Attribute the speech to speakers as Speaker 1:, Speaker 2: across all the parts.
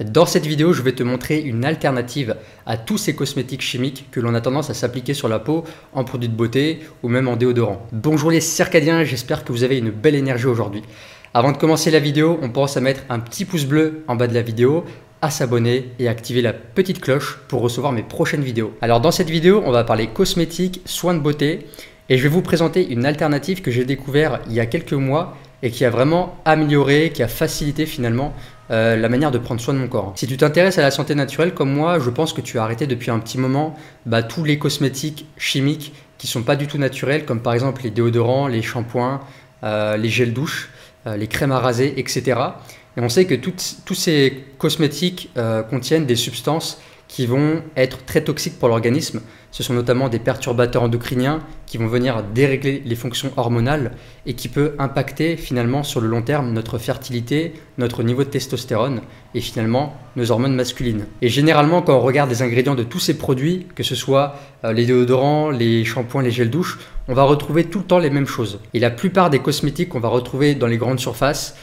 Speaker 1: Dans cette vidéo, je vais te montrer une alternative à tous ces cosmétiques chimiques que l'on a tendance à s'appliquer sur la peau en produit de beauté ou même en déodorant. Bonjour les circadiens, j'espère que vous avez une belle énergie aujourd'hui. Avant de commencer la vidéo, on pense à mettre un petit pouce bleu en bas de la vidéo, à s'abonner et activer la petite cloche pour recevoir mes prochaines vidéos. Alors dans cette vidéo, on va parler cosmétiques, soins de beauté et je vais vous présenter une alternative que j'ai découvert il y a quelques mois et qui a vraiment amélioré, qui a facilité finalement la manière de prendre soin de mon corps. Si tu t'intéresses à la santé naturelle comme moi, je pense que tu as arrêté depuis un petit moment tous les cosmétiques chimiques qui sont pas du tout naturels, comme par exemple les déodorants, les shampoings, les gels douche, les crèmes à raser, etc. Et on sait que tous ces cosmétiques contiennent des substances qui vont être très toxiques pour l'organisme. Ce sont notamment des perturbateurs endocriniens qui vont venir dérégler les fonctions hormonales et qui peut impacter finalement sur le long terme notre fertilité, notre niveau de testostérone et finalement nos hormones masculines. Et généralement quand on regarde les ingrédients de tous ces produits, que ce soit les déodorants, les shampoings, les gels douche, on va retrouver tout le temps les mêmes choses. Et la plupart des cosmétiques qu'on va retrouver dans les grandes surfaces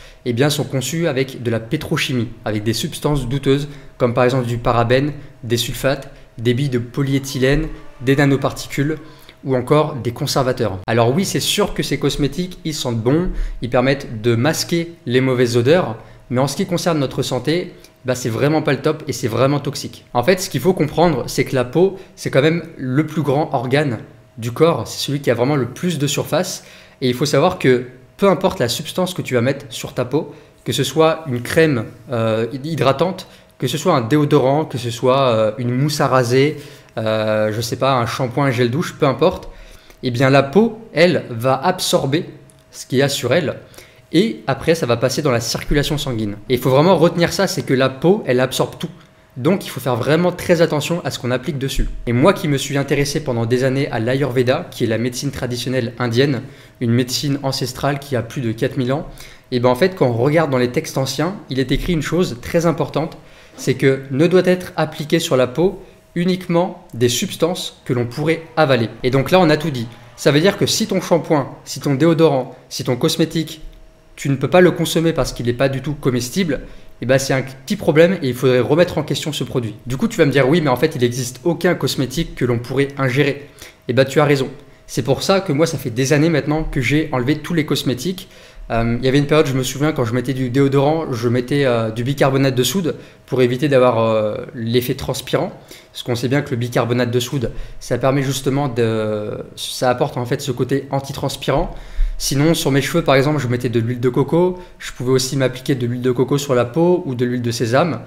Speaker 1: sont conçus avec de la pétrochimie, avec des substances douteuses comme par exemple du parabène, des sulfates, des billes de polyéthylène, des nanoparticules ou encore des conservateurs. Alors oui, c'est sûr que ces cosmétiques, ils sentent bon, ils permettent de masquer les mauvaises odeurs, mais en ce qui concerne notre santé, c'est vraiment pas le top et c'est vraiment toxique. En fait, ce qu'il faut comprendre, c'est que la peau, c'est quand même le plus grand organe du corps, c'est celui qui a vraiment le plus de surface et il faut savoir que peu importe la substance que tu vas mettre sur ta peau, que ce soit une crème hydratante, que ce soit un déodorant, que ce soit une mousse à raser, je sais pas, un shampoing, un gel douche, peu importe, la peau, elle, va absorber ce qu'il y a sur elle et après, ça va passer dans la circulation sanguine. Et il faut vraiment retenir ça, c'est que la peau, elle absorbe tout. Donc, il faut faire vraiment très attention à ce qu'on applique dessus. Et moi qui me suis intéressé pendant des années à l'Ayurveda, qui est la médecine traditionnelle indienne, une médecine ancestrale qui a plus de 4000 ans, en fait, quand on regarde dans les textes anciens, il est écrit une chose très importante, c'est que ne doit être appliqué sur la peau uniquement des substances que l'on pourrait avaler. Et donc là, on a tout dit. Ça veut dire que si ton shampoing, si ton déodorant, si ton cosmétique, tu ne peux pas le consommer parce qu'il n'est pas du tout comestible, c'est un petit problème et il faudrait remettre en question ce produit. Du coup, tu vas me dire oui, mais en fait, il n'existe aucun cosmétique que l'on pourrait ingérer. Tu as raison. C'est pour ça que moi, ça fait des années maintenant que j'ai enlevé tous les cosmétiques. Il y avait une période, je me souviens, quand je mettais du déodorant, je mettais du bicarbonate de soude pour éviter d'avoir l'effet transpirant. Parce qu'on sait bien que le bicarbonate de soude, ça permet justement ça apporte en fait ce côté antitranspirant. Sinon, sur mes cheveux, par exemple, je mettais de l'huile de coco. Je pouvais aussi m'appliquer de l'huile de coco sur la peau ou de l'huile de sésame.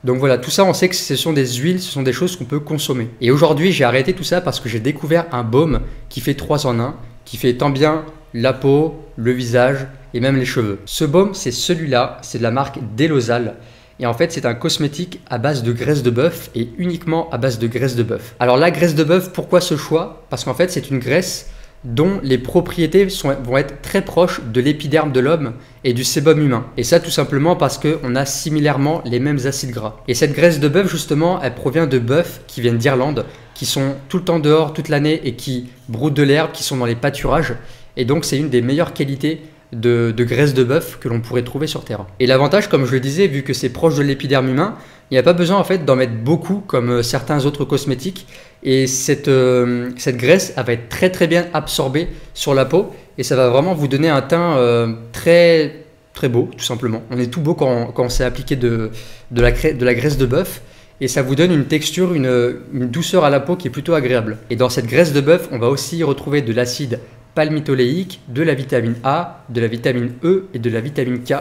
Speaker 1: Donc voilà, tout ça, on sait que ce sont des huiles, ce sont des choses qu'on peut consommer. Et aujourd'hui, j'ai arrêté tout ça parce que j'ai découvert un baume qui fait 3 en 1, qui fait tant bien la peau, le visage et même les cheveux. Ce baume, c'est celui-là, c'est de la marque Delosal. Et en fait, c'est un cosmétique à base de graisse de bœuf et uniquement à base de graisse de bœuf. Alors la graisse de bœuf, pourquoi ce choix? Parce qu'en fait, c'est une graisse dont les propriétés vont être très proches de l'épiderme de l'homme et du sébum humain. Et ça tout simplement parce qu'on a similairement les mêmes acides gras. Et cette graisse de bœuf justement, elle provient de bœufs qui viennent d'Irlande, qui sont tout le temps dehors toute l'année et qui broutent de l'herbe, qui sont dans les pâturages. Et donc c'est une des meilleures qualités de graisse de bœuf que l'on pourrait trouver sur Terre. Et l'avantage, comme je le disais, vu que c'est proche de l'épiderme humain, il n'y a pas besoin en fait d'en mettre beaucoup comme certains autres cosmétiques. Et cette graisse, elle va être très très bien absorbée sur la peau et ça va vraiment vous donner un teint très très beau, tout simplement. On est tout beau quand on s'est appliqué de la graisse de bœuf et ça vous donne une texture, une douceur à la peau qui est plutôt agréable. Et dans cette graisse de bœuf, on va aussi retrouver de l'acide palmitoléique, de la vitamine A, de la vitamine E et de la vitamine K,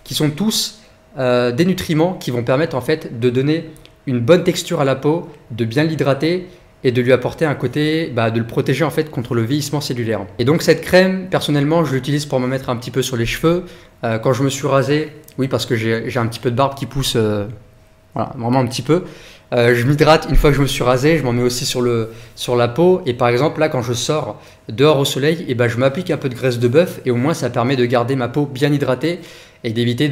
Speaker 1: qui sont tous des nutriments qui vont permettre en fait de donner une bonne texture à la peau, de bien l'hydrater et de lui apporter un côté, de le protéger en fait contre le vieillissement cellulaire. Et donc cette crème, personnellement, je l'utilise pour me mettre un petit peu sur les cheveux. Quand je me suis rasé, oui parce que j'ai un petit peu de barbe qui pousse, voilà, vraiment un petit peu. Je m'hydrate une fois que je me suis rasé, je m'en mets aussi sur la peau. Et par exemple, là, quand je sors dehors au soleil, je m'applique un peu de graisse de bœuf et au moins ça permet de garder ma peau bien hydratée et d'éviter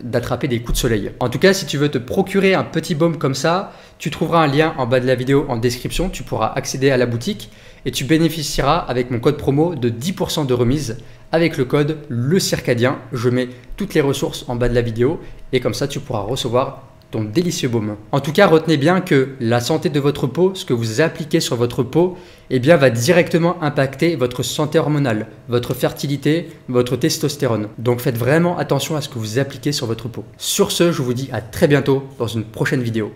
Speaker 1: d'attraper des coups de soleil. En tout cas, si tu veux te procurer un petit baume comme ça, tu trouveras un lien en bas de la vidéo en description, tu pourras accéder à la boutique. et tu bénéficieras avec mon code promo de 10% de remise avec le code Le Circadien. Je mets toutes les ressources en bas de la vidéo et comme ça tu pourras recevoir ton délicieux baume. En tout cas, retenez bien que la santé de votre peau, ce que vous appliquez sur votre peau, eh bien, va directement impacter votre santé hormonale, votre fertilité, votre testostérone. Donc faites vraiment attention à ce que vous appliquez sur votre peau. Sur ce, je vous dis à très bientôt dans une prochaine vidéo.